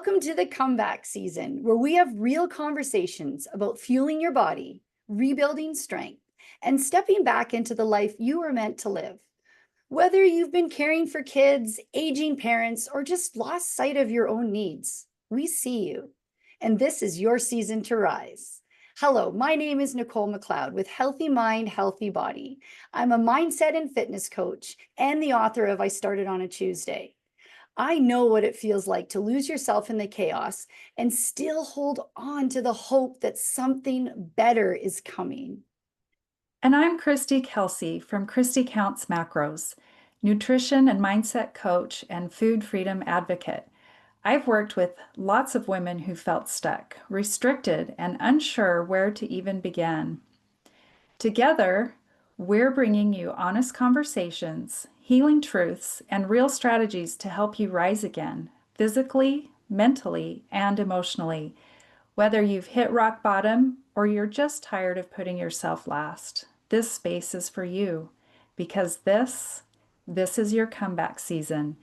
Welcome to the comeback season, where we have real conversations about fueling your body, rebuilding strength, and stepping back into the life you were meant to live. Whether you've been caring for kids, aging parents, or just lost sight of your own needs, we see you. And this is your season to rise. Hello, my name is Nichole McLeod with Healthy Mind, Healthy Body. I'm a mindset and fitness coach and the author of I Started on a Tuesday. I know what it feels like to lose yourself in the chaos and still hold on to the hope that something better is coming. And I'm Christi Kelsey from Christi Counts Macros, nutrition and mindset coach and food freedom advocate. I've worked with lots of women who felt stuck, restricted, and unsure where to even begin. Together, we're bringing you honest conversations, healing truths, and real strategies to help you rise again, physically, mentally, and emotionally, whether you've hit rock bottom or you're just tired of putting yourself last. This space is for you because this is your comeback season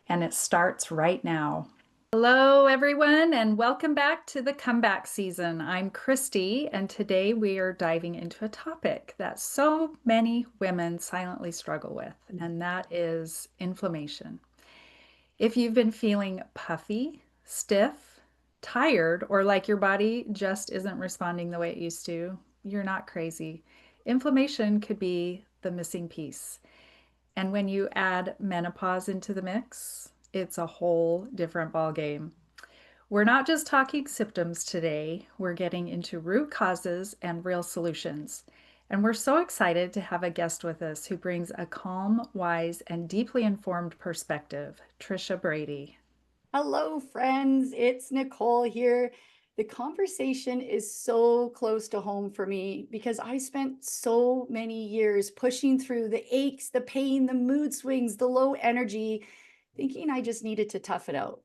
and it starts right now. Hello, everyone, and welcome back to the comeback season. I'm Christi, and today we are diving into a topic that so many women silently struggle with, and that is inflammation. If you've been feeling puffy, stiff, tired, or like your body just isn't responding the way it used to, you're not crazy. Inflammation could be the missing piece. And when you add menopause into the mix, it's a whole different ballgame. We're not just talking symptoms today, we're getting into root causes and real solutions. And we're so excited to have a guest with us who brings a calm, wise, and deeply informed perspective, Tricia Brady. Hello, friends. It's Nichole here. The conversation is so close to home for me because I spent so many years pushing through the aches, the pain, the mood swings, the low energy, thinking I just needed to tough it out.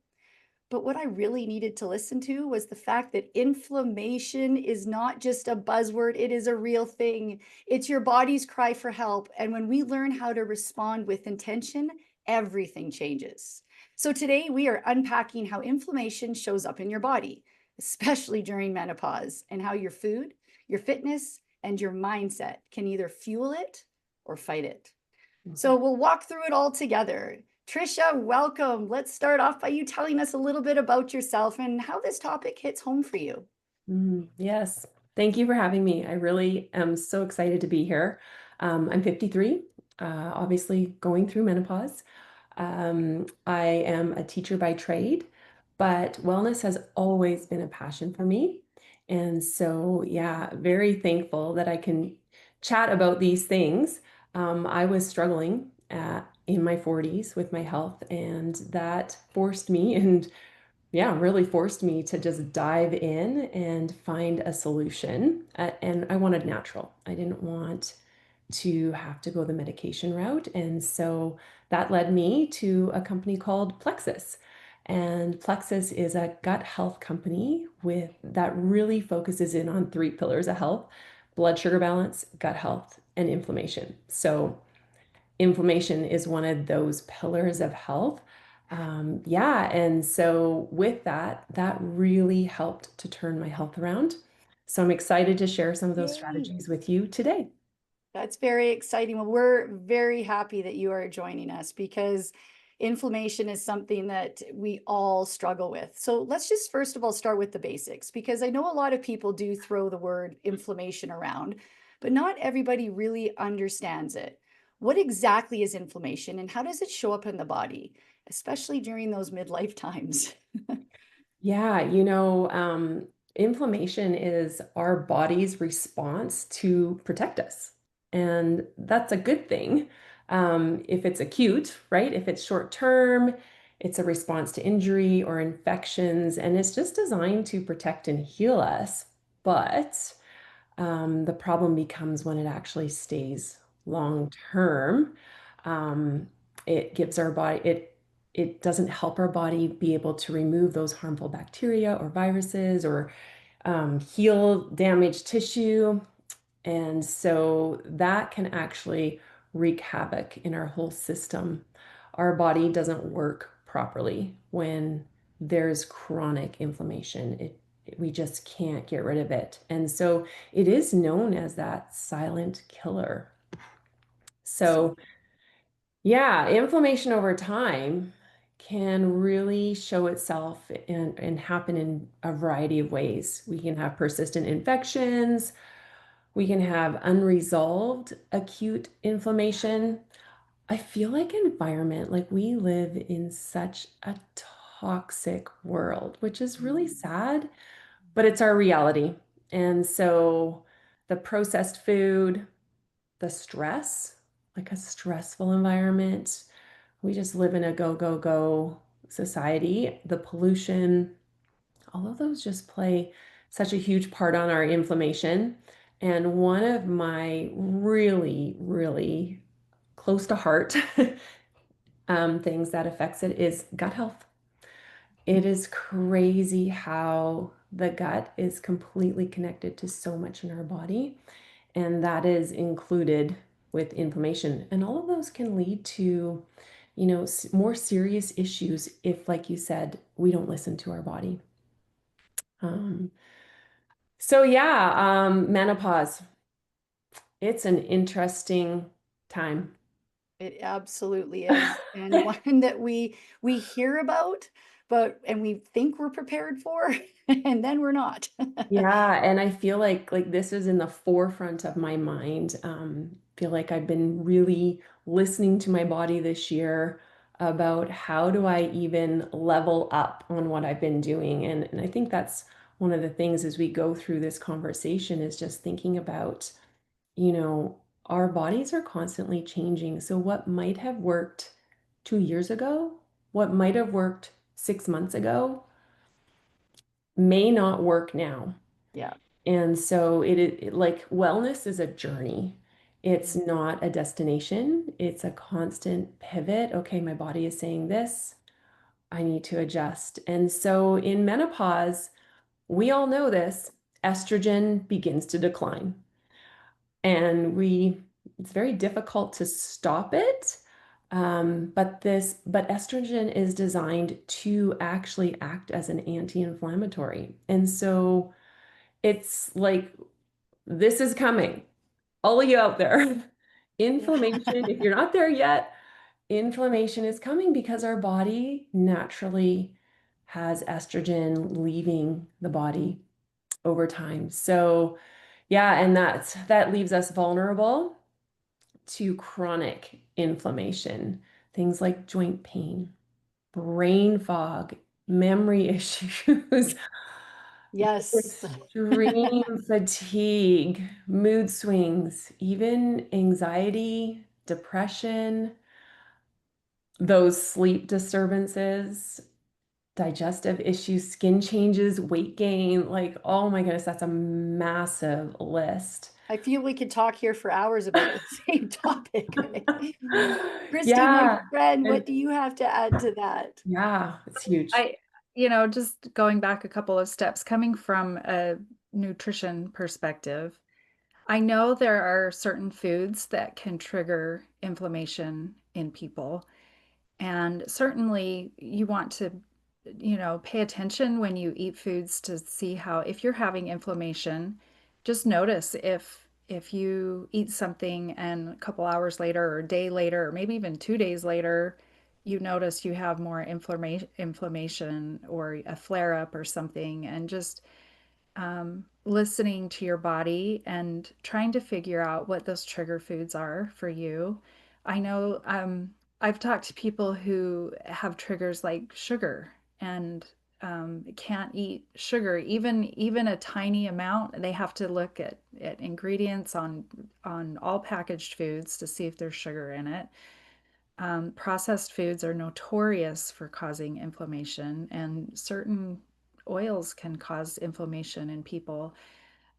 But what I really needed to listen to was the fact that inflammation is not just a buzzword, it is a real thing. It's your body's cry for help. And when we learn how to respond with intention, everything changes. So today we are unpacking how inflammation shows up in your body, especially during menopause, and how your food, your fitness, and your mindset can either fuel it or fight it. So we'll walk through it all together. Tricia, welcome. Let's start off by you telling us a little bit about yourself and how this topic hits home for you. Yes, thank you for having me. I really am so excited to be here. I'm 53, obviously going through menopause. I am a teacher by trade, but wellness has always been a passion for me. And so, yeah, very thankful that I can chat about these things. I was struggling in my 40s with my health, and that forced me and yeah, really forced me to just dive in and find a solution. And I wanted natural. I didn't want to have to go the medication route. And so that led me to a company called Plexus. And Plexus is a gut health company with that really focuses in on three pillars of health: blood sugar balance, gut health, and inflammation. So inflammation is one of those pillars of health. Yeah, and so with that, that really helped to turn my health around. So I'm excited to share some of those Yay. strategies with you today. That's very exciting. Well, we're very happy that you are joining us because inflammation is something that we all struggle with. So let's just first of all start with the basics because I know a lot of people do throw the word inflammation around, but not everybody really understands it. What exactly is inflammation and how does it show up in the body, especially during those midlife times? Yeah, inflammation is our body's response to protect us. And that's a good thing. If it's acute, right? If it's short term, it's a response to injury or infections, and it's just designed to protect and heal us. But the problem becomes when it actually stays long term. Um, it gives our body, it doesn't help our body be able to remove those harmful bacteria or viruses or heal damaged tissue. And so that can actually wreak havoc in our whole system. Our body doesn't work properly when there's chronic inflammation. We just can't get rid of it. And so it is known as that silent killer. So yeah, inflammation over time can really show itself and happen in a variety of ways. We can have persistent infections, we can have unresolved acute inflammation. I feel like environment, like we live in such a toxic world, which is really sad, but it's our reality. And so the processed food, the stress, like a stressful environment, we just live in a go, go, go society. The pollution, all of those just play such a huge part on our inflammation. And one of my really, really close to heart things that affects it is gut health. It is crazy how the gut is completely connected to so much in our body, and that is included with inflammation. And all of those can lead to, more serious issues if, like you said, we don't listen to our body. Um, so yeah, menopause. It's an interesting time. It absolutely is. And one that we hear about, and we think we're prepared for, and then we're not. Yeah, and I feel like this is in the forefront of my mind. Feel like I've been really listening to my body this year about how do I even level up on what I've been doing. And I think that's one of the things as we go through this conversation is just thinking about, our bodies are constantly changing. So what might have worked 2 years ago, what might have worked 6 months ago, may not work now. Yeah. And so like wellness is a journey. It's not a destination. It's a constant pivot. Okay, my body is saying this. I need to adjust. And so in menopause, we all know this, estrogen begins to decline. And it's very difficult to stop it. But estrogen is designed to actually act as an anti-inflammatory. And so it's like this is coming. All of you out there. Yeah. Inflammation, if you're not there yet, inflammation is coming because our body naturally has estrogen leaving the body over time. So, yeah, and that leaves us vulnerable to chronic inflammation, things like joint pain, brain fog, memory issues, Yes. extreme fatigue, mood swings, even anxiety, depression, those sleep disturbances, digestive issues, skin changes, weight gain. Like, oh my goodness, that's a massive list. I feel we could talk here for hours about the same topic, right? Christy, my Yeah. friend, And what do you have to add to that? yeah, it's huge. I, just going back a couple of steps, coming from a nutrition perspective, I know there are certain foods that can trigger inflammation in people. And certainly you want to, pay attention when you eat foods to see how, if you're having inflammation, just notice if you eat something and a couple hours later or a day later, or maybe even 2 days later, you notice you have more inflammation or a flare up or something, and just listening to your body and trying to figure out what those trigger foods are for you. I know I've talked to people who have triggers like sugar and can't eat sugar, even a tiny amount. They have to look at ingredients on all packaged foods to see if there's sugar in it. Processed foods are notorious for causing inflammation, and certain oils can cause inflammation in people.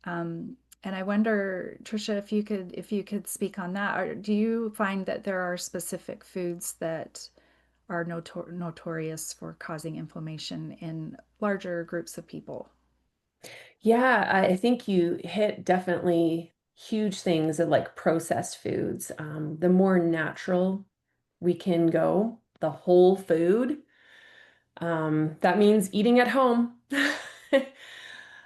And I wonder, Tricia, if you could speak on that. Do you find that there are specific foods that are notorious for causing inflammation in larger groups of people? Yeah, I think you hit definitely huge things of like processed foods. The more natural we can go, the whole food, That means eating at home.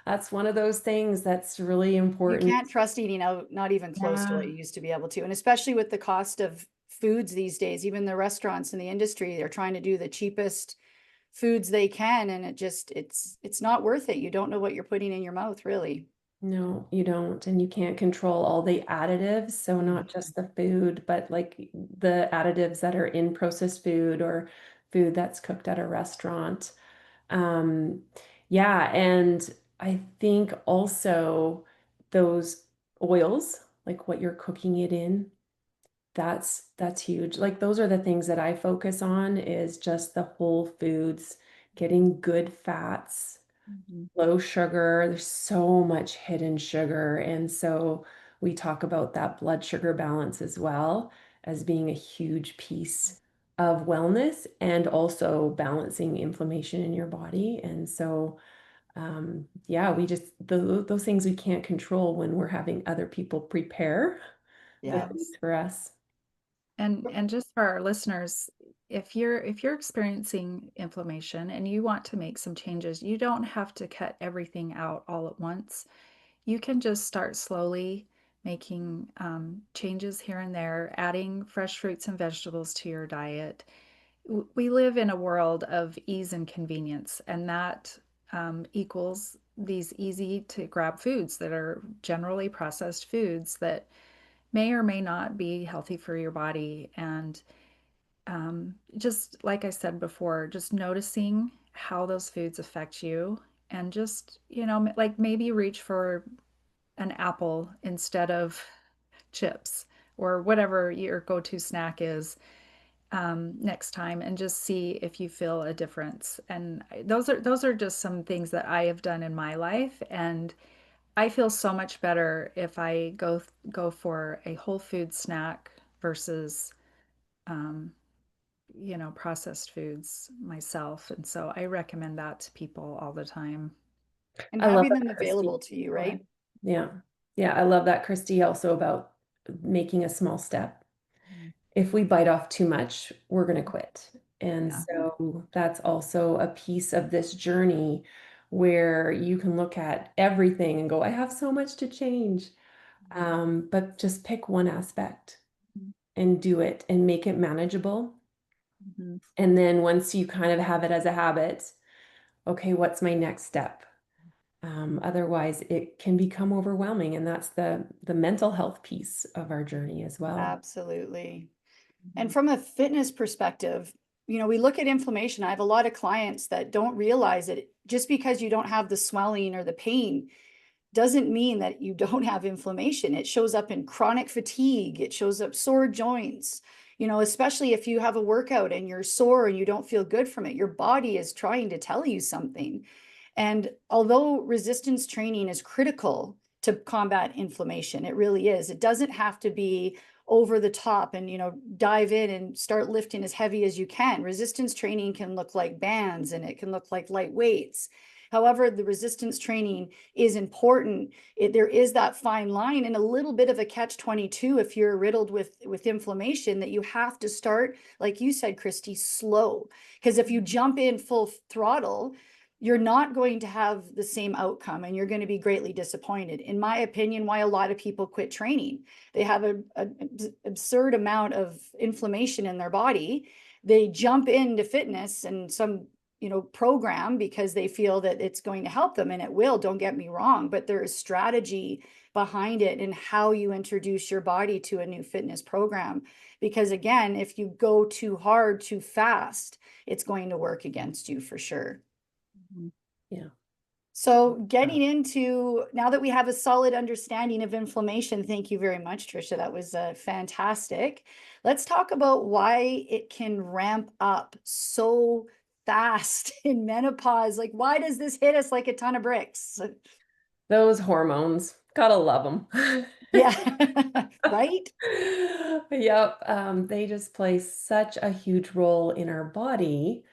That's one of those things that's really You important. can't trust eating out, not even close to what Yeah. you used to be able to. And especially with the cost of foods these days, even the restaurants in the industry, they're trying to do the cheapest foods they can. And it's not worth it. You don't know what you're putting in your mouth, really. No, you don't. And you can't control all the additives. So not just the food, but like the additives that are in processed food or food that's cooked at a restaurant. Um, yeah, and I think also those oils, like what you're cooking it in, that's huge. Like those are the things that I focus on is just the whole foods, getting good fats, Mhm. low sugar. There's so much hidden sugar. And so we talk about that blood sugar balance as well as being a huge piece of wellness and also balancing inflammation in your body. And so, yeah, those things we can't control when we're having other people prepare the Yeah. foods for us. And just for our listeners, if you're experiencing inflammation and you want to make some changes, you don't have to cut everything out all at once. You can just start slowly making changes here and there, adding fresh fruits and vegetables to your diet. We live in a world of ease and convenience, and that equals these easy to grab foods that are generally processed foods that may or may not be healthy for your body. And just like I said before, just noticing how those foods affect you, and just, like maybe reach for an apple instead of chips or whatever your go-to snack is next time, and just see if you feel a difference. And those are just some things that I have done in my life, and I feel so much better if I go for a whole food snack versus um, processed foods myself. And so I recommend that to people all the time. And I love having them that, Christy. available to you, Go ahead. right? Yeah. Yeah, I love that, Christy, also about making a small step. Mhm. If we bite off too much, we're going to quit. And Yeah. so that's also a piece of this journey where you can look at everything and go, I have so much to change. But just pick one aspect Mhm. and do it and make it manageable. Mhm. And then once you kind of have it as a habit, okay, what's my next step? Otherwise, it can become overwhelming, and that's the mental health piece of our journey as well. Absolutely. And Mhm. from a fitness perspective, we look at inflammation. I have a lot of clients that don't realize it. Just because you don't have the swelling or the pain doesn't mean that you don't have inflammation. It shows up in chronic fatigue. It shows up sore joints. Especially if you have a workout and you're sore and you don't feel good from it, your body is trying to tell you something. And although resistance training is critical to combat inflammation, it really is. It doesn't have to be over the top and dive in and start lifting as heavy as you can. Resistance training can look like bands and it can look like light weights. However, the resistance training is important. There is that fine line and a little bit of a catch-22 if you're riddled with inflammation, that you have to start, like you said, Christy, slow. Because if you jump in full throttle, you're not going to have the same outcome and you're going to be greatly disappointed. In my opinion, why a lot of people quit training. They have an absurd amount of inflammation in their body. They jump into fitness and some program because they feel that it's going to help them, and it will, don't get me wrong, but there is strategy behind it and how you introduce your body to a new fitness program. Because again, if you go too hard too fast, it's going to work against you for sure. Yeah. So getting into, now that we have a solid understanding of inflammation, thank you very much, Tricia. That was fantastic. Let's talk about why it can ramp up so fast in menopause. Like, why does this hit us like a ton of bricks? Those hormones, gotta love them. Yeah, right? Yep, they just play such a huge role in our body,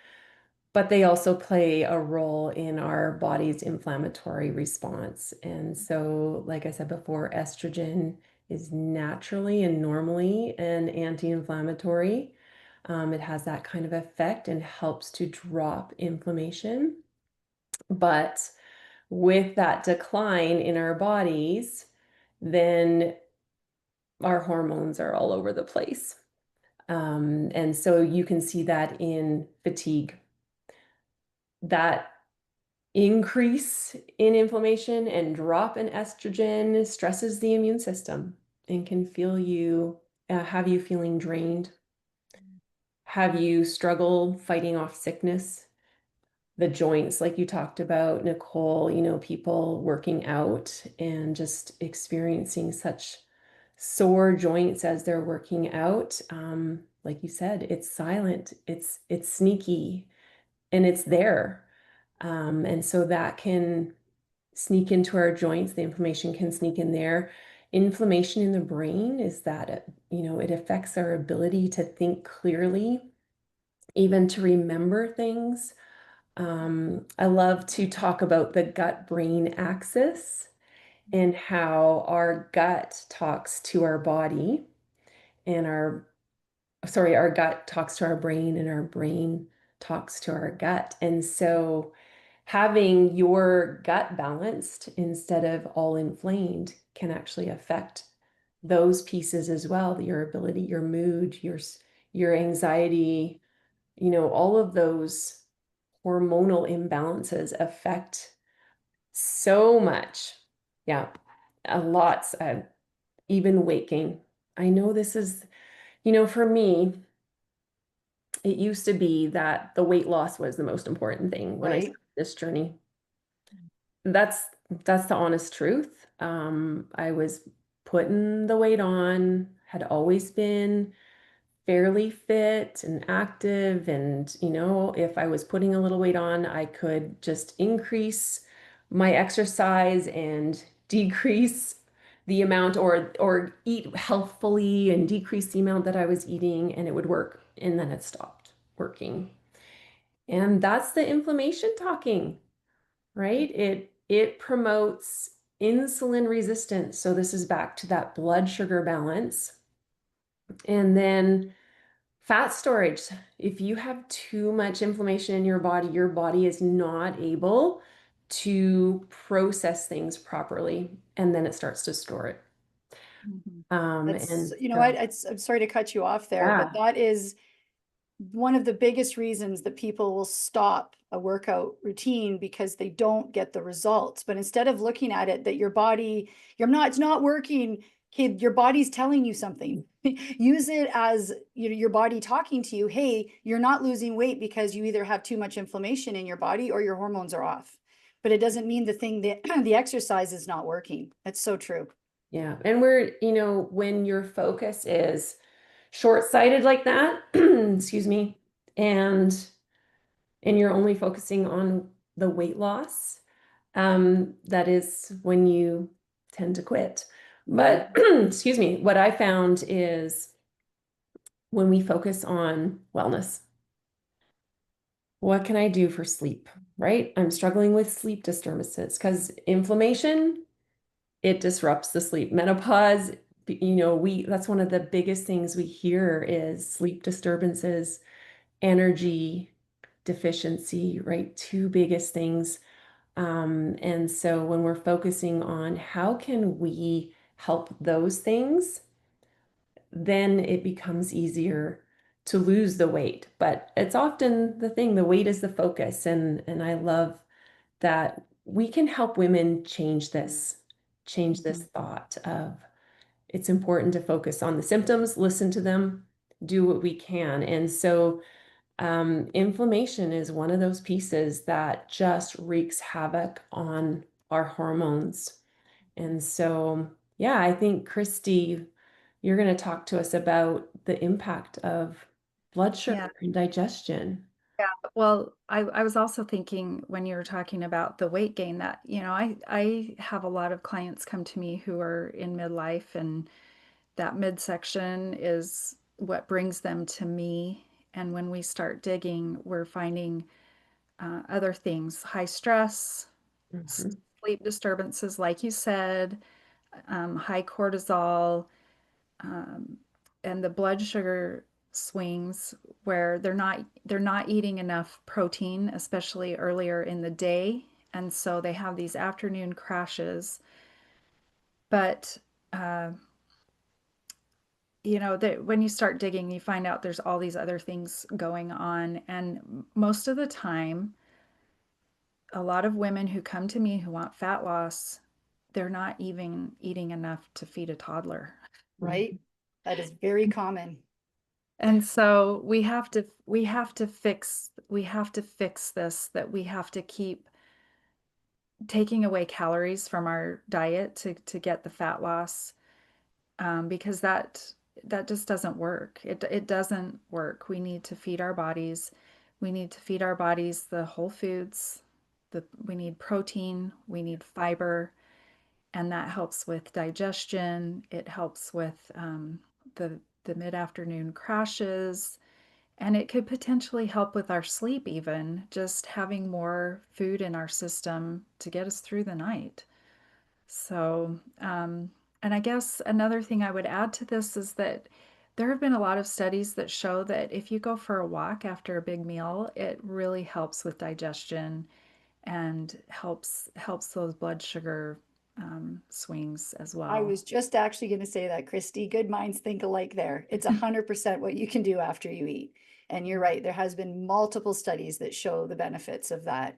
but they also play a role in our body's inflammatory response. And so, like I said before, estrogen is naturally and normally an anti-inflammatory. It has that kind of effect and helps to drop inflammation. But with that decline in our bodies, then our hormones are all over the place. And so you can see that in fatigue. That increase in inflammation and drop in estrogen stresses the immune system and can have you feeling drained, have you struggle fighting off sickness. The joints, like you talked about, Nichole, people working out and just experiencing such sore joints as they're working out. Like you said, it's silent, it's sneaky, and it's there. And so that can sneak into our joints. The inflammation can sneak in there. Inflammation in the brain is that it affects our ability to think clearly, even to remember things. I love to talk about the gut-brain axis and how our gut talks to our body and our gut talks to our brain and our brain talks to our gut. And so having your gut balanced instead of all inflamed can actually affect those pieces as well, your ability, your mood, your anxiety, all of those hormonal imbalances affect so much. Yeah, a lot. Even weight gain. I know this is, for me, it used to be that the weight loss was the most important thing when I Right. started this journey. That's that's the honest truth. I was putting the weight on, had always been fairly fit and active. And, if I was putting a little weight on, I could just increase my exercise and decrease the amount or eat healthfully and decrease the amount that I was eating and it would work. And then it stopped working. And that's the inflammation talking, right? It promotes insulin resistance. So this is back to that blood sugar balance. And then fat storage. If you have too much inflammation in your body is not able to process things properly, and then it starts to store it. Mhm. And That's, so, I'm sorry to cut you off there, but yeah, that is one of the biggest reasons that people will stop a workout routine because they don't get the results. But instead of looking at it that it's not working, kid, your body's telling you something. Use it as your body talking to you, hey, you're not losing weight because you either have too much inflammation in your body or your hormones are off. But it doesn't mean the thing that the exercise is not working. That's so true. yeah. And when your focus is short-sighted like that, excuse me, and you're only focusing on the weight loss, that is when you tend to quit. But excuse me, what I found is when we focus on wellness, what can I do for sleep, right? I'm struggling with sleep disturbances because inflammation, it disrupts the sleep. Menopause, that's one of the biggest things we hear is sleep disturbances, energy deficiency, right? Two biggest things. And so when we're focusing on how can we help those things, then it becomes easier to lose the weight. But it's often the weight is the focus. And I love that we can help women change this thought of it's important to focus on the symptoms, listen to them, do what we can. And so inflammation is one of those pieces that just wreaks havoc on our hormones. And so, yeah, I think Christy, you're going to talk to us about the impact of blood Yeah. sugar and digestion. Well, I was also thinking when you were talking about the weight gain that, I have a lot of clients come to me who are in midlife, and that midsection is what brings them to me. And when we start digging, we're finding other things, high stress, Mhm. sleep disturbances, like you said, high cortisol, and the blood sugar swings where they're not eating enough protein, especially earlier in the day, and so they have these afternoon crashes. But uh, that when you start digging, you find out there's all these other things going on, and most of the time, a lot of women who come to me who want fat loss, they're not even eating enough to feed a toddler. Right? That is very common. And so we have to fix this, that we have to keep taking away calories from our diet to get the fat loss, because that just doesn't work. It doesn't work. We need to feed our bodies. We need to feed our bodies the whole foods. We need protein, we need fiber, and that helps with digestion. It helps with the mid-afternoon crashes, and it could potentially help with our sleep, even just having more food in our system to get us through the night. So, and I guess another thing I would add to this is that there have been a lot of studies that show that if you go for a walk after a big meal, it really helps with digestion and helps those blood sugar swings as I well. was just actually going to say that, Christy. Good minds think alike there. It's 100% what you can do after you eat. And you're right, there has been multiple studies that show the benefits of that.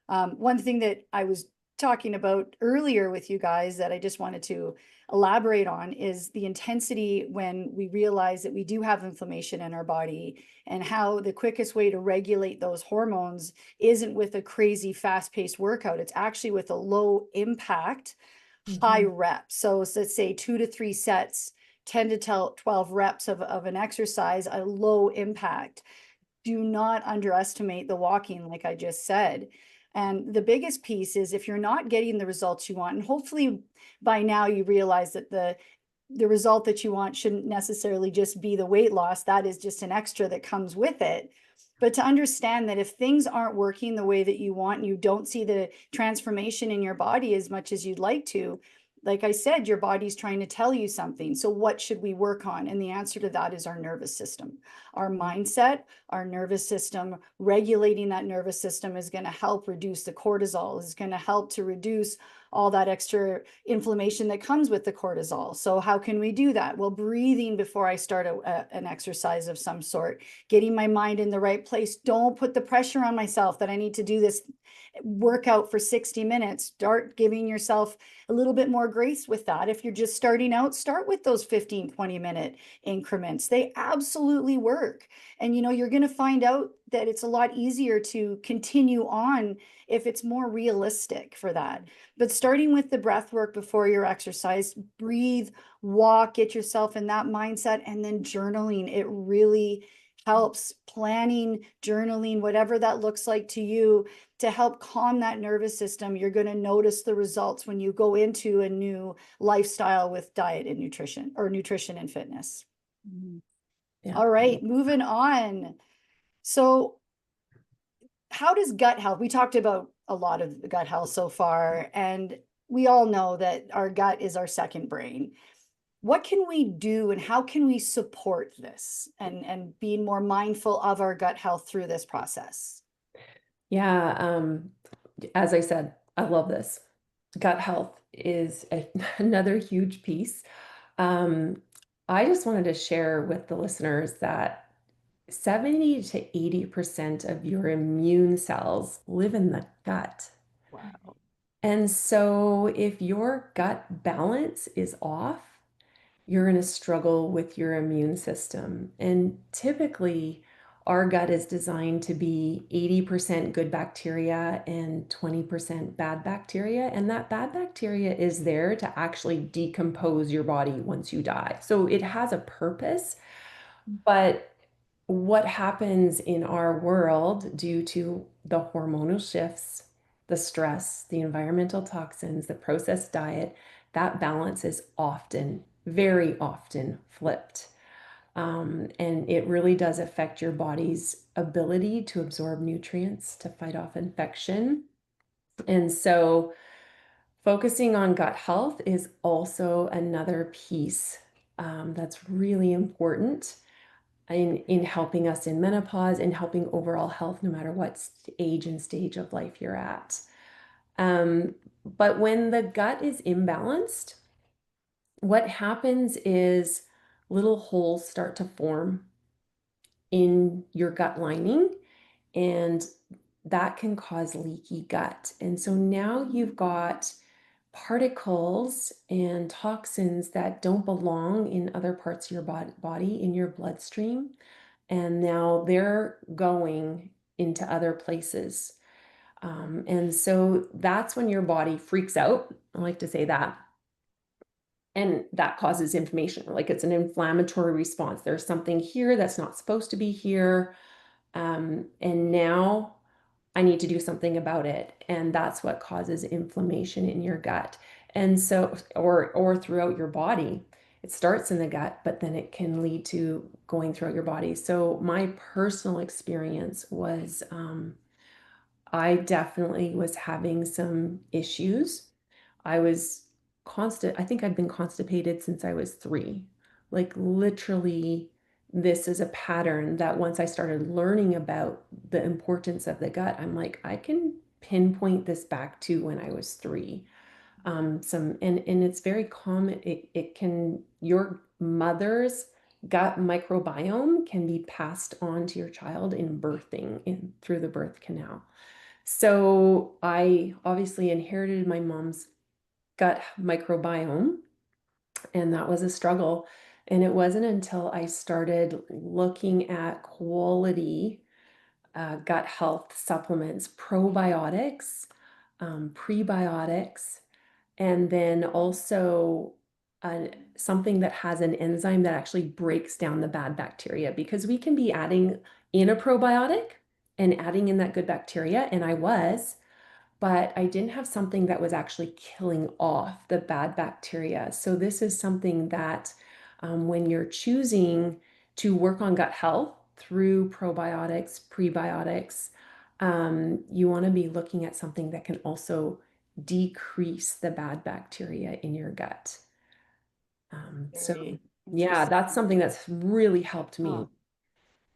One thing that I was talking about earlier with you guys that I just wanted to elaborate on is the intensity when we realize that we do have inflammation in our body, and how the quickest way to regulate those hormones isn't with a crazy fast-paced workout. It's actually with a low impact, high rep. So let's say 2 to 3 sets, 10 to 12 reps of an exercise, a low impact. Do not underestimate the walking, like I just said. And the biggest piece is if you're not getting the results you want, and hopefully by now you realize that the result that you want shouldn't necessarily just be the weight loss. That is just an extra that comes with it. But to understand that if things aren't working the way that you want, and you don't see the transformation in your body as much as you'd like to, like I said, your body's trying to tell you something. So what should we work on? And the answer to that is our nervous system, our mindset, our nervous system. Regulating that nervous system is going to help reduce the cortisol, is going to help to reduce all that extra inflammation that comes with the cortisol. So how can we do that? Well, breathing before I start an exercise of some sort, getting my mind in the right place. Don't put the pressure on myself that I need to do this workout for 60 minutes. Start giving yourself a little bit more grace with that. If you're just starting out, start with those 15-20 minute increments. They absolutely work. And you're going to find out that it's a lot easier to continue on if it's more realistic for that. But starting with the breath work before your exercise, breathe, walk, get yourself in that mindset, and then journaling. It really helps. Planning, journaling, whatever that looks like to you, to help calm that nervous system. You're going to notice the results when you go into a new lifestyle with diet and nutrition, or nutrition and fitness. Yeah. All right, moving on. So how does gut health, we talked about a lot of gut health so far, and we all know that our gut is our second brain. What can we do, and how can we support this and being more mindful of our gut health through this process? Yeah. As I said, I love this. Gut health is another huge piece. Um, I just wanted to share with the listeners that 70 to 80% of your immune cells live in the gut. Wow. And so if your gut balance is off, you're going to struggle with your immune system. And typically, our gut is designed to be 80% good bacteria and 20% bad bacteria. And that bad bacteria is there to actually decompose your body once you die. So it has a purpose. But what happens in our world due to the hormonal shifts, the stress, the environmental toxins, the processed diet, that balance is often, very often flipped. And it really does affect your body's ability to absorb nutrients, to fight off infection. And so focusing on gut health is also another piece that's really important. in helping us in menopause and helping overall health, no matter what age and stage of life you're at. But when the gut is imbalanced, what happens is little holes start to form in your gut lining, and that can cause leaky gut. And so now you've got particles and toxins that don't belong in other parts of your body in your bloodstream. And now they're going into other places. And so that's when your body freaks out. I like to say that. And that causes inflammation, like it's an inflammatory response. There's something here that's not supposed to be here. And now I need to do something about it. And that's what causes inflammation in your gut. And so, or throughout your body. It starts in the gut, but then it can lead to going throughout your body. So my personal experience was I definitely was having some issues. I was I think I'd been constipated since I was 3. Like literally, this is a pattern that once I started learning about the importance of the gut, I'm like, I can pinpoint this back to when I was 3. And it's very common. It can, your mother's gut microbiome can be passed on to your child in birthing in through the birth canal. So I obviously inherited my mom's gut microbiome, and that was a struggle. And it wasn't until I started looking at quality gut health supplements, probiotics, prebiotics, and then also something that has an enzyme that actually breaks down the bad bacteria, because we can be adding in a probiotic and adding in that good bacteria, and I was, but I didn't have something that was actually killing off the bad bacteria. So this is something that when you're choosing to work on gut health through probiotics, prebiotics, you want to be looking at something that can also decrease the bad bacteria in your gut. So Very yeah, interesting. that's something that's really helped me. Oh,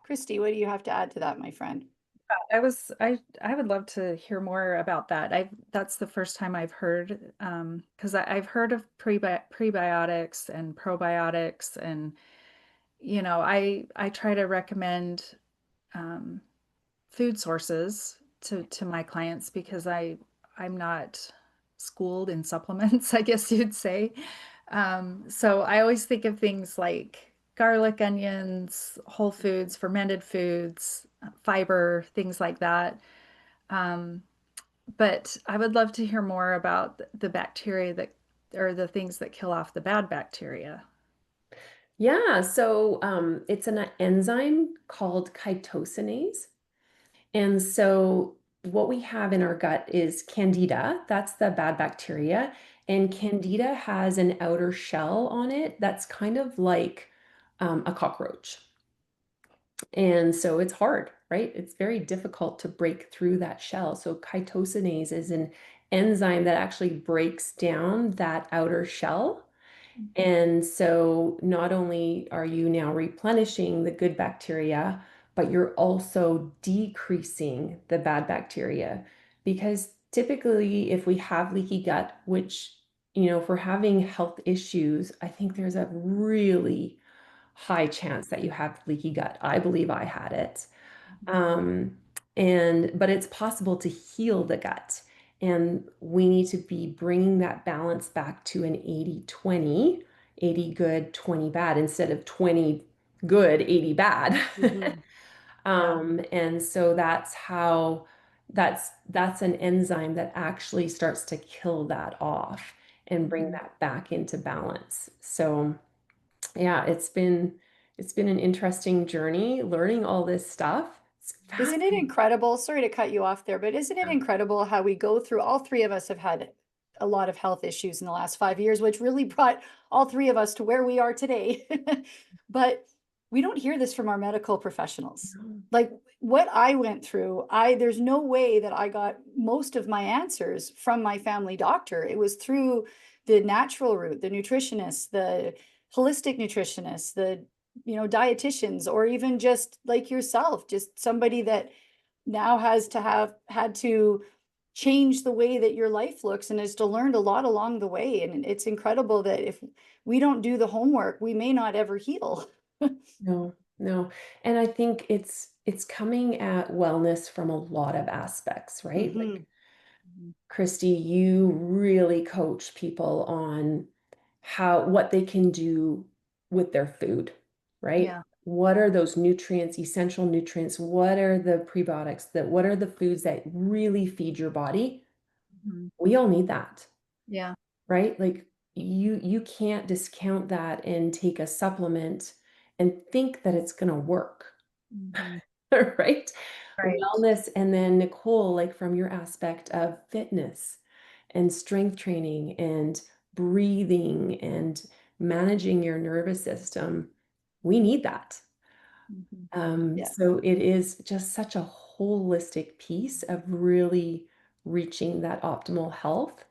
Christi, what do you have to add to that, my friend? I would love to hear more about that. That's the first time I've heard, because I've heard of prebiotics and probiotics, and I try to recommend um, food sources to my clients because I'm not schooled in supplements, I guess you'd say. So I always think of things like garlic, onions, whole foods, fermented foods, fiber, things like that. Um, but I would love to hear more about the bacteria that, or the things that kill off the bad bacteria. Yeah, so it's an enzyme called chitosanase. And so what we have in our gut is candida, that's the bad bacteria. And candida has an outer shell on it that's kind of like a cockroach. And so it's hard, right? It's very difficult to break through that shell. So chitosanase is an enzyme that actually breaks down that outer shell. And so not only are you now replenishing the good bacteria, but you're also decreasing the bad bacteria. Because typically, if we have leaky gut, which, if we're having health issues, I think there's a really high chance that you have leaky gut. I believe I had it. Um, but it's possible to heal the gut. And we need to be bringing that balance back to an 80-20, 80 good, 20 bad, instead of 20 good, 80 bad. Mhm. Yeah. And so that's an enzyme that actually starts to kill that off and bring Mhm. that back into balance. So yeah, it's been an interesting journey learning all this stuff. It's Isn't it fascinating. incredible? Sorry to cut you off there, but isn't it incredible how we go through, all three of us have had a lot of health issues in the last 5 years, which really brought all three of us to where we are today. But we don't hear this from our medical professionals. Like what I went through, there's no way that I got most of my answers from my family doctor. It was through the natural route, the nutritionist, the holistic nutritionist, the dietitians, or even just like yourself, just somebody that now has to have had to change the way that your life looks and has to learn a lot along the way. And it's incredible that if we don't do the homework, we may not ever heal. No, no. And I think it's coming at wellness from a lot of aspects, right? Hmm. Like, Christy, you really coach people on what they can do with their food, right? Yeah. What are those nutrients, essential nutrients? What are the prebiotics what are the foods that really feed your body? Mhm. We all need that, Yeah. right? Like you can't discount that and take a supplement and think that it's going to work. Mhm. Right? Right. Wellness, and then Nichole, like from your aspect of fitness and strength training and breathing and managing your nervous system, we need that. Mhm. Yeah. So it is just such a holistic piece of really reaching that optimal health,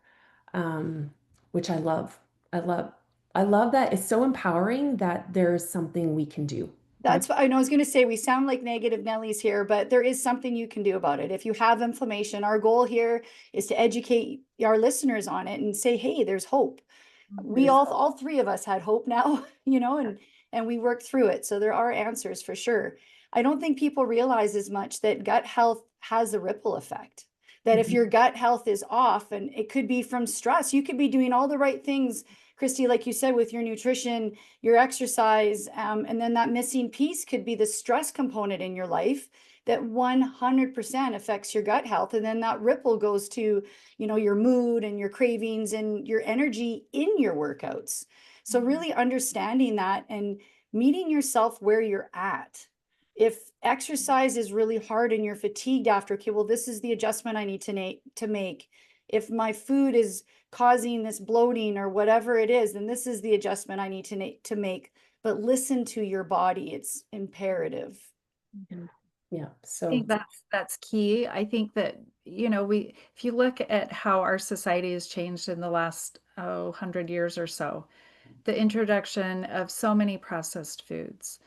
um, which I love. I love. I love that. It's so empowering that there's something we can do, right? That's what I know. I was going to say, we sound like negative Nellies here, but there is something you can do about it. If you have inflammation, our goal here is to educate our listeners on it and say, hey, there's hope. We There's all three of us had hope now, and we worked through it. So there are answers for sure. I don't think people realize as much that gut health has a ripple effect. That if Mhm. your gut health is off, and it could be from stress, you could be doing all the right things, Christy, like you said, with your nutrition, your exercise, and then that missing piece could be the stress component in your life that 100% affects your gut health. And then that ripple goes to, your mood and your cravings and your energy in your workouts. So really understanding that and meeting yourself where you're at. If exercise is really hard and you're fatigued after, okay, well, this is the adjustment I need to make. If my food is causing this bloating or whatever it is, then this is the adjustment I need to make. But listen to your body. It's imperative. Mhm. Yeah. I think So that's key. I think that, if you look at how our society has changed in the last 100 years or so, the introduction of so many processed foods,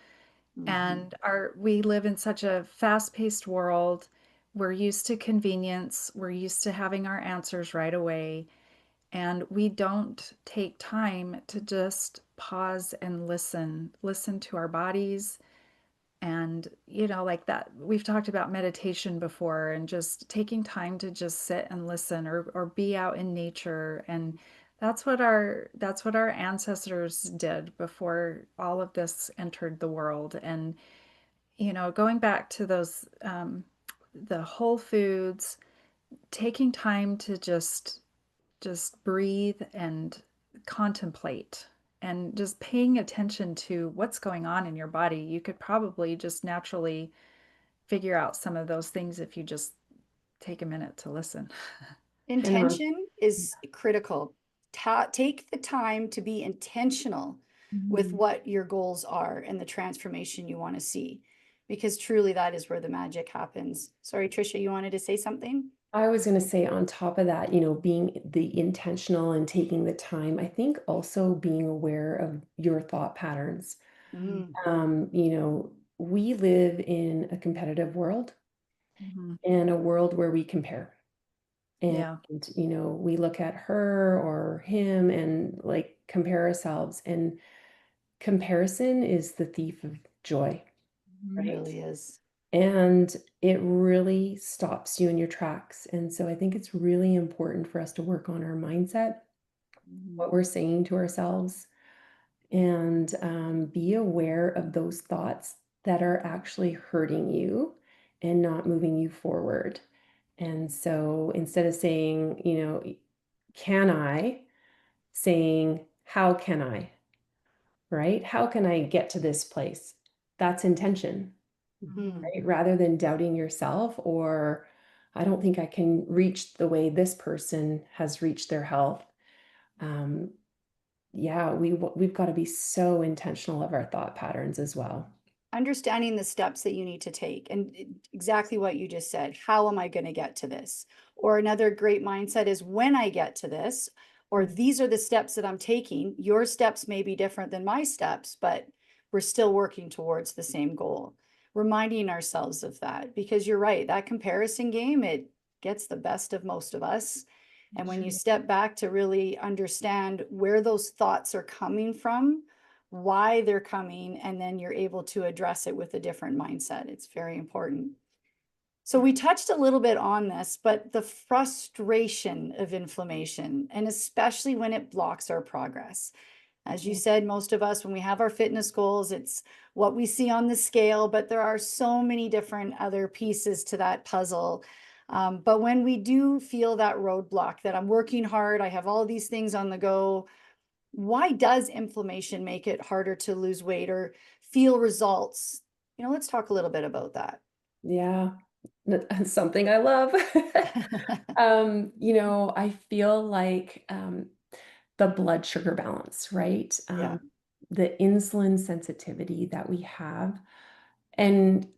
Mhm. and we live in such a fast-paced world. We're used to convenience, we're used to having our answers right away, and we don't take time to just pause and listen to our bodies. And like that, we've talked about meditation before, and just taking time to just sit and listen, or be out in nature. And that's what our ancestors did before all of this entered the world. And going back to those, the whole foods, taking time to just breathe and contemplate, and just paying attention to what's going on in your body. You could probably just naturally figure out some of those things if you just take a minute to listen. and Intention is critical. Take the time to be intentional with Mhm. what your goals are and the transformation you want to see, because truly that is where the magic happens. Sorry, Tricia, you wanted to say something? I was going to say, on top of that, being the intentional and taking the time, I think also being aware of your thought patterns. Mm, We live in a competitive world, Mhm. and a world where we compare. And, Yeah. we look at her or him and like compare ourselves. And comparison is the thief of joy, it Mhm. right? really is. And it really stops you in your tracks. And so I think it's really important for us to work on our mindset, Mhm. what we're saying to ourselves, and be aware of those thoughts that are actually hurting you and not moving you forward. And so instead of saying, can I, saying, how can I, right? How can I get to this place? That's intention, Mhm. right? Rather than doubting yourself, or I don't think I can reach the way this person has reached their health. Um, yeah, we've got to be so intentional of our thought patterns as well. Understanding the steps that you need to take, and exactly what you just said. How am I going to get to this? Or another great mindset is, when I get to this, or these are the steps that I'm taking. Your steps may be different than my steps, but we're still working towards the same goal. Reminding ourselves of that, because you're right, that comparison game, it gets the best of most of us. And when you step back to really understand where those thoughts are coming from, why they're coming, and then you're able to address it with a different mindset, it's very important. So we touched a little bit on this, but the frustration of inflammation, and especially when it blocks our progress. As you said, most of us, when we have our fitness goals, it's what we see on the scale, but there are so many different other pieces to that puzzle. But when we do feel that roadblock, that I'm working hard, I have all these things on the go, why does inflammation make it harder to lose weight or feel results? Let's talk a little bit about that. Yeah, that's something I love. I feel like the blood sugar balance, right? Yeah. The insulin sensitivity that we have. And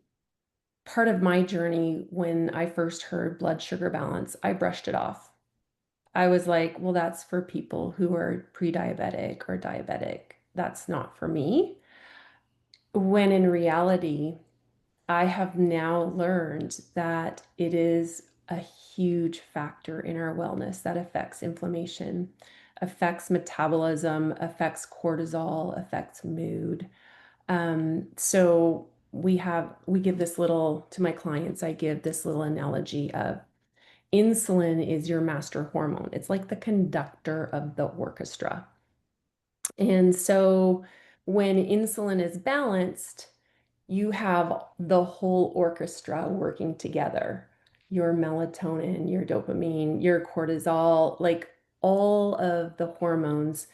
part of my journey, when I first heard blood sugar balance, I brushed it off. I was like, well, that's for people who are pre-diabetic or diabetic. That's not for me. When in reality, I have now learned that it is a huge factor in our wellness that affects inflammation, affects metabolism, affects cortisol, affects mood. So we give this little, to my clients, I give this little analogy of insulin is your master hormone. It's like the conductor of the orchestra. And so when insulin is balanced, you have the whole orchestra working together. Your melatonin, your dopamine, your cortisol, like all of the hormones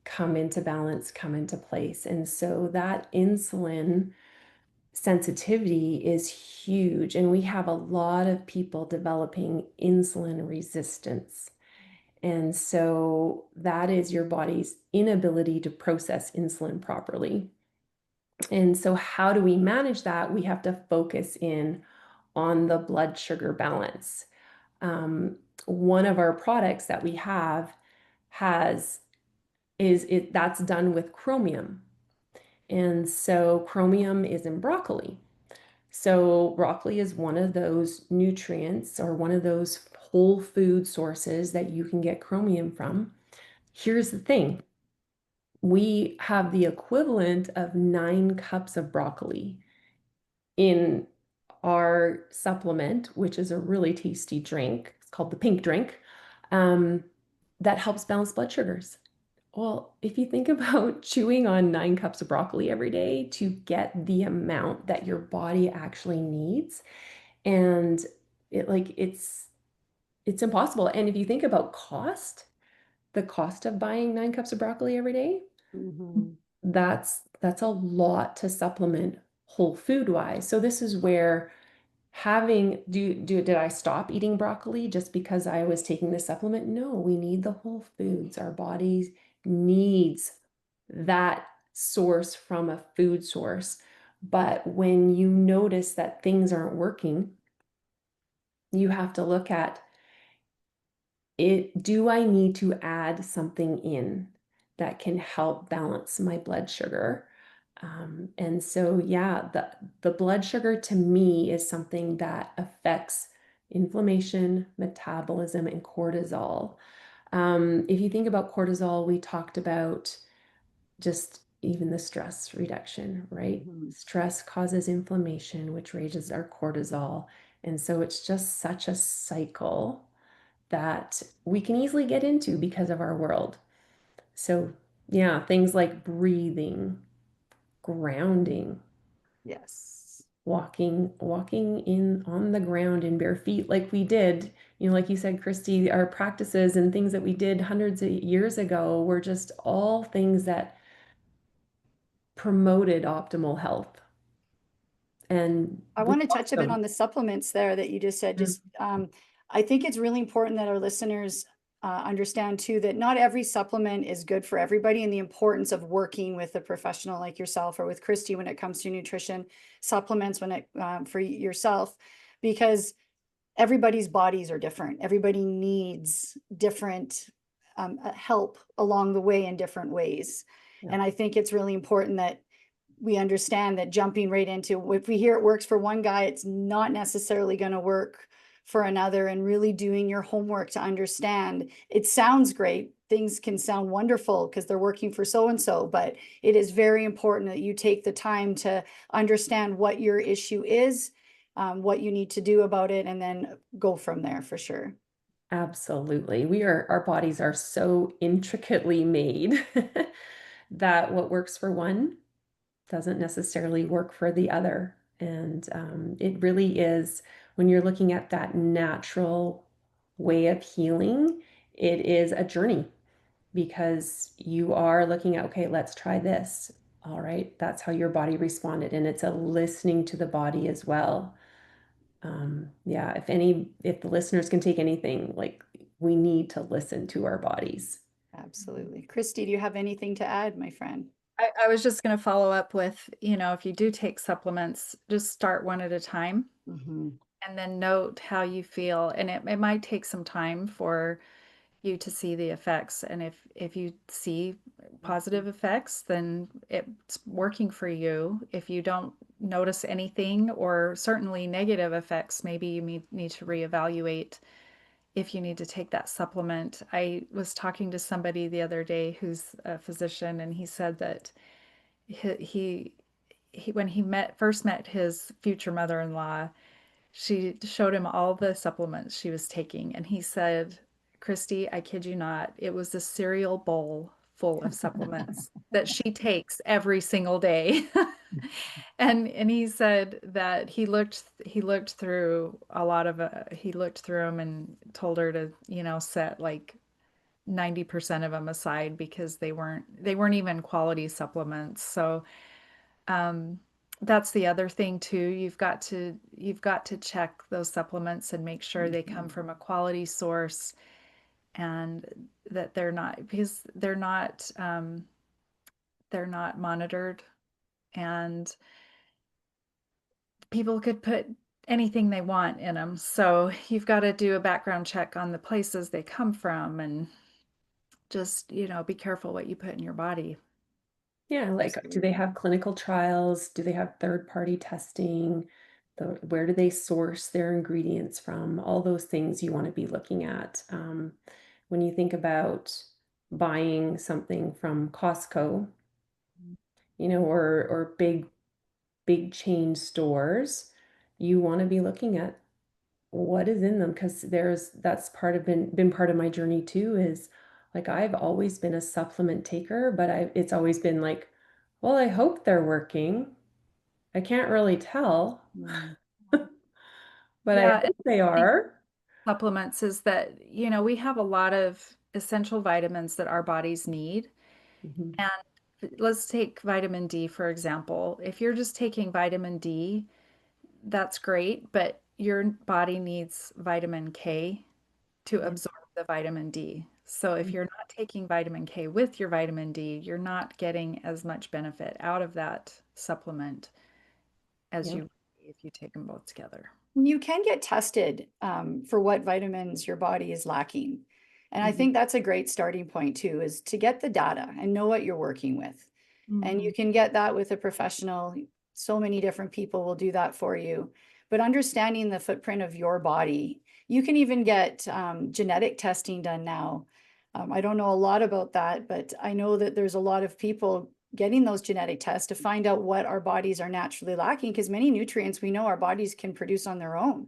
come into balance, come into place. And so that insulin sensitivity is huge. And we have a lot of people developing insulin resistance. And so that is your body's inability to process insulin properly. And so, how do we manage that? We have to focus in on the blood sugar balance. One of our products that we have has is it that's done with chromium. And so chromium is in broccoli. So broccoli is one of those nutrients or one of those whole food sources that you can get chromium from. Here's the thing. We have the equivalent of 9 cups of broccoli in our supplement, which is a really tasty drink. It's called the pink drink, that helps balance blood sugars. Well, if you think about chewing on 9 cups of broccoli every day to get the amount that your body actually needs, and it's impossible. And if you think about the cost of buying 9 cups of broccoli every day, that's a lot to supplement whole food wise. So this is where did I stop eating broccoli just because I was taking this supplement? No, we need the whole foods. Our bodies needs that source from a food source. But when you notice that things aren't working, you have to look at it. Do I need to add something in that can help balance my blood sugar? And so, yeah, the blood sugar to me is something that affects inflammation, metabolism, and cortisol. If you think about cortisol, we talked about just even the stress reduction, right? Stress causes inflammation, which raises our cortisol. And so it's just such a cycle that we can easily get into because of our world. So, yeah, things like breathing, grounding, Yes. walking in on the ground in bare feet like we did, like you said, Christy, our practices and things that we did hundreds of years ago were just all things that promoted optimal health. And I we want to touch lost a bit them. on the supplements there that you just said. I think it's really important that our listeners understand too that not every supplement is good for everybody, and the importance of working with a professional like yourself or with Christy when it comes to nutrition supplements for yourself, because everybody's bodies are different. Everybody needs different help along the way in different ways. Yeah. And I think it's really important that we understand that jumping right into, if we hear it works for one guy, it's not necessarily going to work for another, and really doing your homework to understand. It sounds great. Things can sound wonderful because they're working for so-and-so, but it is very important that you take the time to understand what your issue is, what you need to do about it, and then go from there for sure. Absolutely. Our bodies are so intricately made that what works for one doesn't necessarily work for the other. And it really is, when you're looking at that natural way of healing, it is a journey, because you are looking at, okay, let's try this. All right, that's how your body responded. And it's a listening to the body as well. Yeah, if the listeners can take anything, like, we need to listen to our bodies. Absolutely. Christi, do you have anything to add, my friend? I was just going to follow up with, if you do take supplements, just start one at a time and then note how you feel. And it might take some time for you to see the effects. And if you see positive effects, then it's working for you. If you don't notice anything, or certainly negative effects, maybe you need to reevaluate if you need to take that supplement. I was talking to somebody the other day who's a physician, and he said that he when he first met his future mother-in-law, she showed him all the supplements she was taking, and he said, Christi, I kid you not, it was a cereal bowl full of supplements that she takes every single day. And he said that he looked through a lot of he looked through them and told her to, set like 90% of them aside, because they weren't even quality supplements. So that's the other thing too. You've got to check those supplements and make sure they come from a quality source, and that they're not, because they're not monitored, and people could put anything they want in them. So you've got to do a background check on the places they come from, and just, be careful what you put in your body. Yeah, like, do they Absolutely. have clinical trials? Do they have third-party testing? Where do they source their ingredients from? All those things you want to be looking at. When you think about buying something from Costco, or big chain stores, you want to be looking at what is in them, because that's been part of my journey too. Is like, I've always been a supplement taker, but it's always been like, well, I hope they're working. I can't really tell, Mm. but I Yeah, and hope they I think are. supplements is that, we have a lot of essential vitamins that our bodies need. Mhm. And let's take vitamin D, for example. If you're just taking vitamin D, that's great, but your body needs vitamin K to Yeah. absorb the vitamin D. So if you're not taking vitamin K with your vitamin D, you're not getting as much benefit out of that supplement as Yeah. you if you take them both together. You can get tested for what vitamins your body is lacking. And I Mhm. think that's a great starting point too, is to get the data and know what you're working with. And you Mhm. can get that with a professional. So many different people will do that for you. But understanding the footprint of your body, you can even get genetic testing done now. I don't know a lot about that, but I know that there's a lot of people getting those genetic tests to find out what our bodies are naturally lacking, because many nutrients we know our bodies can produce on their own.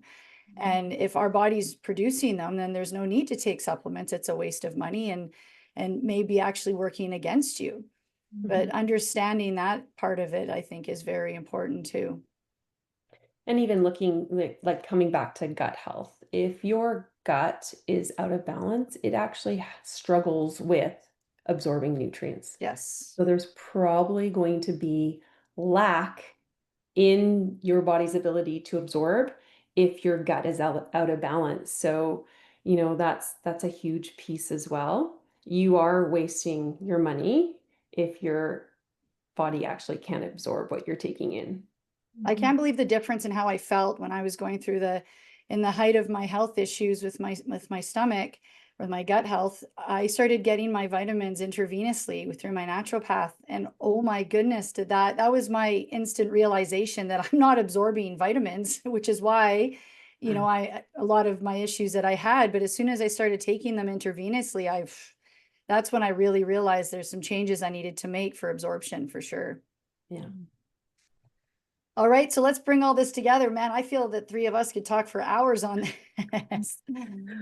And if our body's producing them, then there's no need to take supplements. It's a waste of money, and maybe actually working against you. But Mhm. understanding that part of it, I think, is very important too. And even looking, like coming back to gut health, if your gut is out of balance, it actually struggles with absorbing nutrients. Yes. So there's probably going to be lack in your body's ability to absorb if your gut is out of balance. So, that's a huge piece as well. You are wasting your money if your body actually can't absorb what you're taking in. I Mhm. can't believe the difference in how I felt when I was going through in the height of my health issues with my stomach. with my gut health, I started getting my vitamins intravenously through my naturopath. And oh my goodness, that was my instant realization that I'm not absorbing vitamins, which is why, you know, a lot of my issues that I had, but as soon as I started taking them intravenously, that's when I really realized there's some changes I needed to make for absorption for sure. Yeah. All right, so let's bring all this together, man. I feel that three of us could talk for hours on this.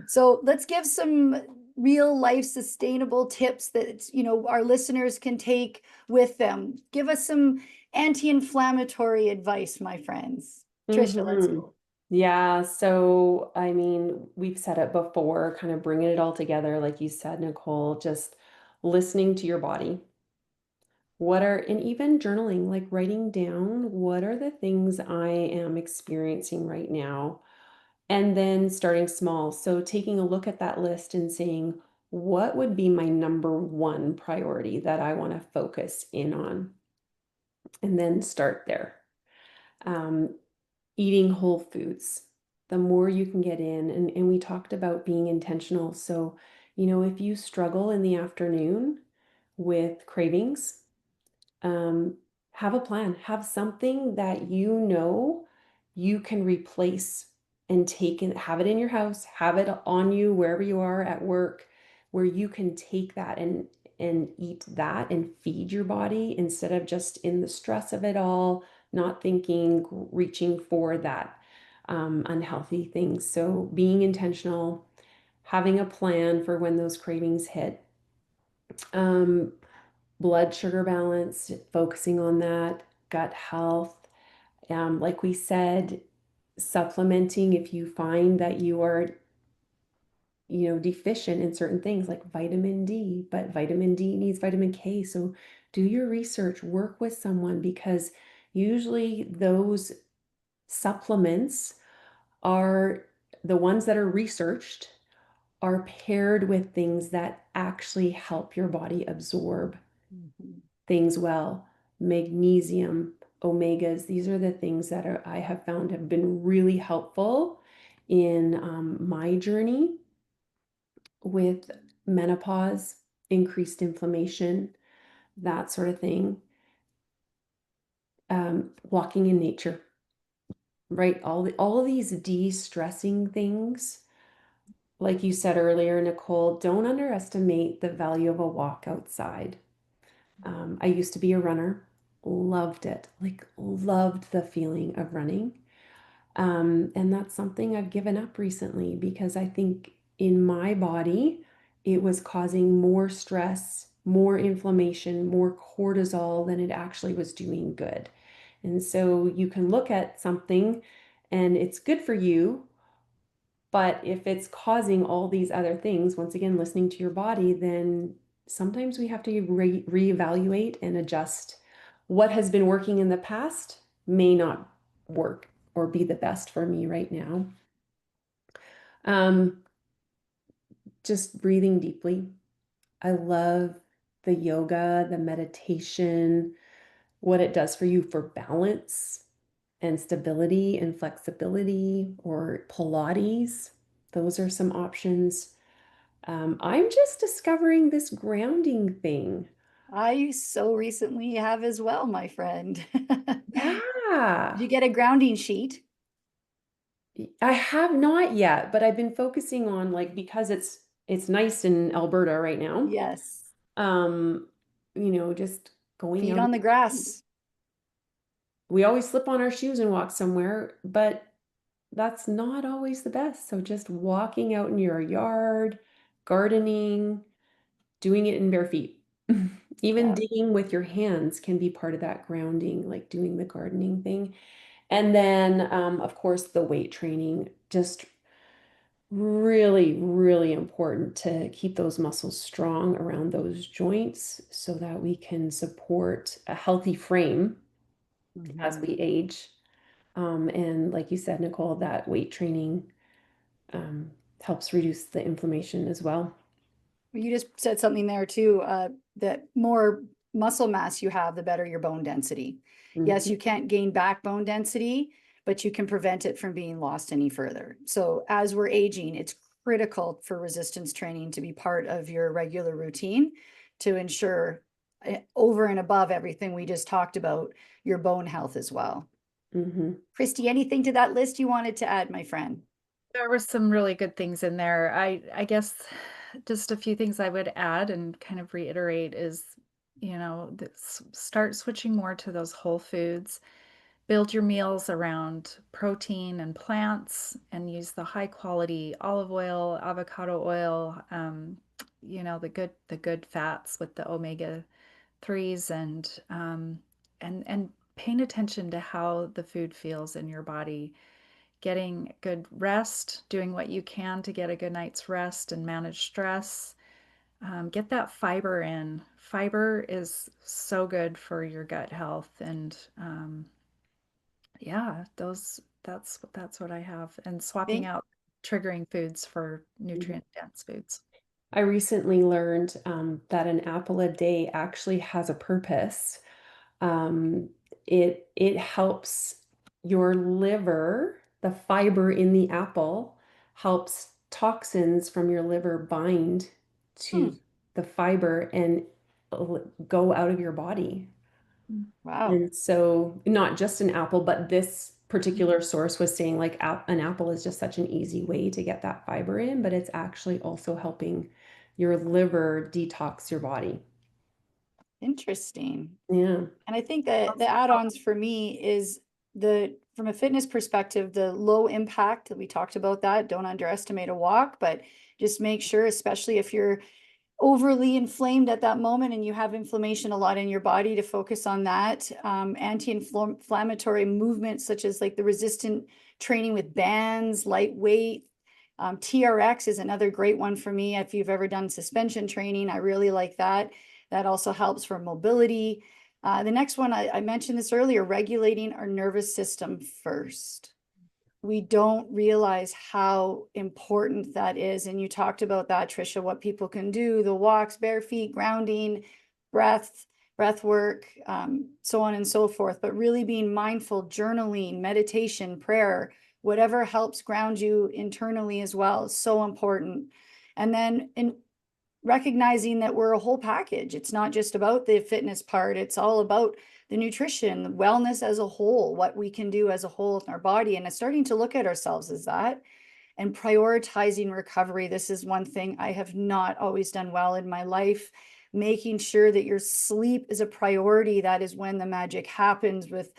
So let's give some real life sustainable tips that, you know, our listeners can take with them. Give us some anti-inflammatory advice, my friends. Tricia, let's go. Yeah, so I mean, we've said it before, kind of bringing it all together, like you said, Nichole, just listening to your body. And even journaling, like writing down what are the things I am experiencing right now, and then starting small. So taking a look at that list and saying, what would be my number one priority that I want to focus in on? And then start there. Um, Eating whole foods. The more you can get in, and we talked about being intentional. So, if you struggle in the afternoon with cravings, um, have a plan, have something that you can replace and take and have it in your house, have it on you wherever you are at work, where you can take that and eat that and feed your body instead of just in the stress of it all, not thinking, reaching for that unhealthy things. So being intentional, having a plan for when those cravings hit. Um, Blood sugar balance, focusing on that, gut health. Like we said, supplementing if you find that you are, deficient in certain things like vitamin D, but vitamin D needs vitamin K. So do your research, work with someone, because usually those supplements are the ones that are researched are paired with things that actually help your body absorb things well. Magnesium, omegas, these are the things that I have found have been really helpful in my journey with menopause, increased inflammation, that sort of thing. Walking in nature, right? All of these de-stressing things, like you said earlier, Nichole, don't underestimate the value of a walk outside. I used to be a runner, loved it, like loved the feeling of running. And that's something I've given up recently because I think in my body, it was causing more stress, more inflammation, more cortisol than it actually was doing good. And so you can look at something and it's good for you, but if it's causing all these other things, once again, listening to your body, then sometimes we have to reevaluate and adjust. What has been working in the past may not work or be the best for me right now. Just breathing deeply. I love the yoga, the meditation, what it does for you for balance and stability and flexibility, or Pilates. Those are some options. I'm just discovering this grounding thing. I so recently have as well, my friend. Yeah. Did you get a grounding sheet? I have not yet, but I've been focusing on, like, because it's nice in Alberta right now. Yes. Um, just going Feet out. on the grass. We always slip on our shoes and walk somewhere, but that's not always the best. So just walking out in your yard, gardening, doing it in bare feet. Even Yeah. digging with your hands can be part of that grounding, like doing the gardening thing. And then, of course, the weight training, just really, really important to keep those muscles strong around those joints so that we can support a healthy frame as we age. And like you said, Nichole, that weight training helps reduce the inflammation as well. You just said something there too, that more muscle mass you have, the better your bone density. Yes, Mhm. you can't gain back bone density, but you can prevent it from being lost any further. So as we're aging, it's critical for resistance training to be part of your regular routine to ensure, over and above everything we just talked about, your bone health as well. Mhm. Christi, anything to that list you wanted to add, my friend? There were some really good things in there. I guess just a few things I would add and kind of reiterate is, start switching more to those whole foods. Build your meals around protein and plants and use the high quality olive oil, avocado oil, the good fats with the omega 3s and paying attention to how the food feels in your body. Getting good rest, doing what you can to get a good night's rest and manage stress. Get that fiber in. Fiber is so good for your gut health, and yeah, that's what I have. And swapping Thank, out triggering foods for Mhm. nutrient dense foods. I recently learned that an apple a day actually has a purpose. Um, it helps your liver, the fiber in the apple helps toxins from your liver bind to hmm, the fiber and go out of your body. wow. And so not just an apple, but this particular source was saying like an apple is just such an easy way to get that fiber in, but it's actually also helping your liver detox your body. Interesting. Yeah. And I think that the add-ons for me is from a fitness perspective, the low impact that we talked about, that don't underestimate a walk, but just make sure, especially if you're overly inflamed at that moment and you have inflammation a lot in your body, to focus on that. Anti-inflammatory movements such as like the resistant training with bands, lightweight. TRX is another great one for me. If you've ever done suspension training, I really like that. That also helps for mobility. The next one, I mentioned this earlier, regulating our nervous system first. We don't realize how important that is. And you talked about that, Tricia, what people can do, the walks, bare feet, grounding, breath, breath work, so on and so forth. But really being mindful, journaling, meditation, prayer, whatever helps ground you internally as well is so important. And then in recognizing that we're a whole package. It's not just about the fitness part, it's all about the nutrition, the wellness as a whole, what we can do as a whole in our body. And it's starting to look at ourselves as that and prioritizing recovery. This is one thing I have not always done well in my life. Making sure that your sleep is a priority. That is when the magic happens with,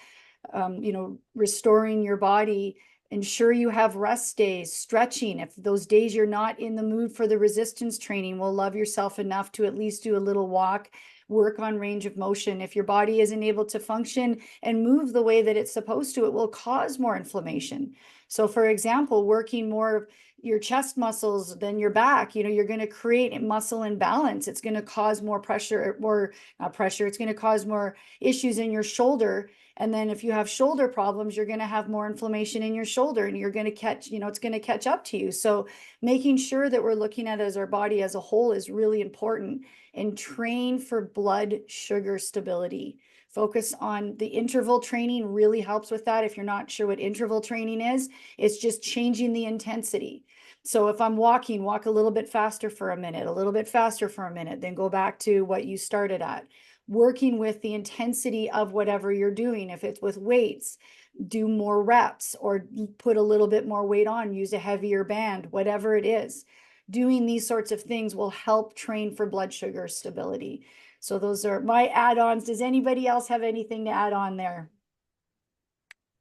restoring your body. Ensure you have rest days, stretching. If those days you're not in the mood for the resistance training, will love yourself enough to at least do a little walk, work on range of motion. If your body isn't able to function and move the way that it's supposed to, it will cause more inflammation. So for example, working more of your chest muscles than your back, you're going to create muscle imbalance. It's going to cause more pressure, more not pressure. It's going to cause more issues in your shoulder. And then if you have shoulder problems, you're going to have more inflammation in your shoulder and you're going to catch, it's going to catch up to you. So making sure that we're looking at as our body as a whole is really important, and train for blood sugar stability. Focus on the interval training, really helps with that. If you're not sure what interval training is, it's just changing the intensity. So if I'm walking, walk a little bit faster for a minute, a little bit faster for a minute, then go back to what you started at. Working with the intensity of whatever you're doing. If it's with weights, do more reps or put a little bit more weight on, use a heavier band, whatever it is. Doing these sorts of things will help train for blood sugar stability. So those are my add-ons. Does anybody else have anything to add on there?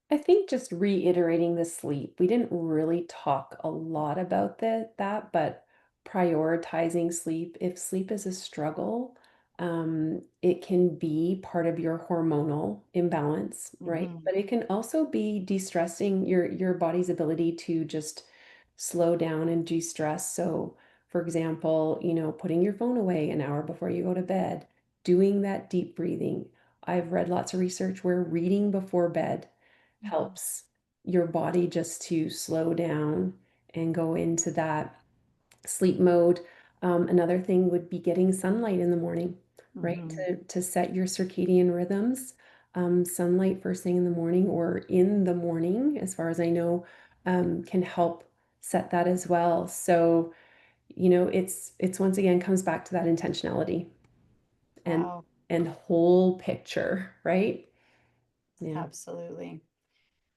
I think just reiterating the sleep. We didn't really talk a lot about that, but prioritizing sleep. If sleep is a struggle, it can be part of your hormonal imbalance, right? Mm-hmm. But it can also be de-stressing your body's ability to just slow down and de-stress. So, for example, putting your phone away an hour before you go to bed, doing that deep breathing. I've read lots of research where reading before bed helps your body just to slow down and go into that sleep mode. Another thing would be getting sunlight in the morning, right? Mm-hmm. To set your circadian rhythms. Sunlight first thing in the morning or in the morning, as far as I know, can help set that as well. So, it's once again comes back to that intentionality and Wow. whole picture, right? Yeah. Absolutely.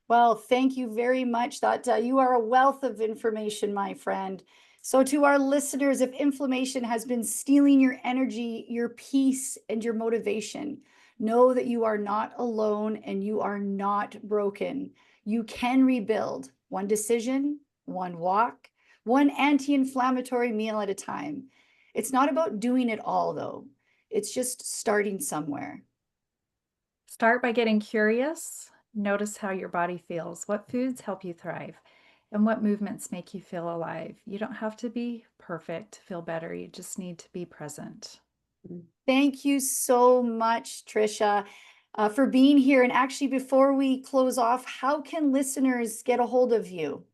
Well, thank you very much. That you are a wealth of information, my friend. So, to our listeners, if inflammation has been stealing your energy, your peace, and your motivation, know that you are not alone and you are not broken. You can rebuild one decision, one walk, one anti inflammatory meal at a time. It's not about doing it all, though, it's just starting somewhere. Start by getting curious. Notice how your body feels. What foods help you thrive? And what movements make you feel alive? You don't have to be perfect to feel better. You just need to be present. Thank you so much, Tricia, for being here. And actually, before we close off, how can listeners get a hold of you?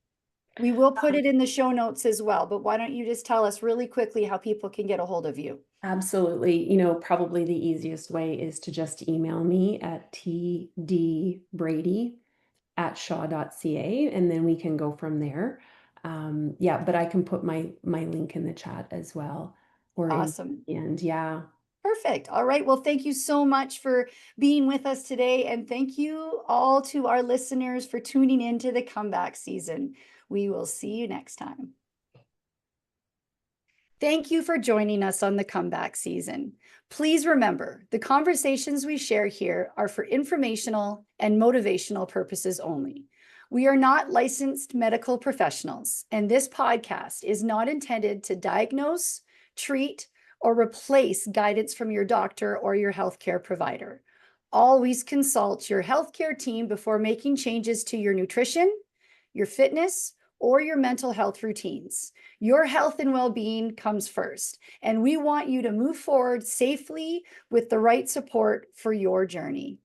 We will put it in the show notes as well, but why don't you just tell us really quickly how people can get a hold of you? Absolutely. Probably the easiest way is to just email me at tdbrady@shaw.ca, and then we can go from there. Yeah, but I can put my link in the chat as well, or Awesome. yeah. Perfect. All right. Well, thank you so much for being with us today. And thank you all to our listeners for tuning in to the comeback season. We will see you next time. Thank you for joining us on the comeback season. Please remember, the conversations we share here are for informational and motivational purposes only. We are not licensed medical professionals, and this podcast is not intended to diagnose, treat, or replace guidance from your doctor or your healthcare provider. Always consult your healthcare team before making changes to your nutrition, your fitness, or your mental health routines. Your health and well-being comes first, and we want you to move forward safely with the right support for your journey.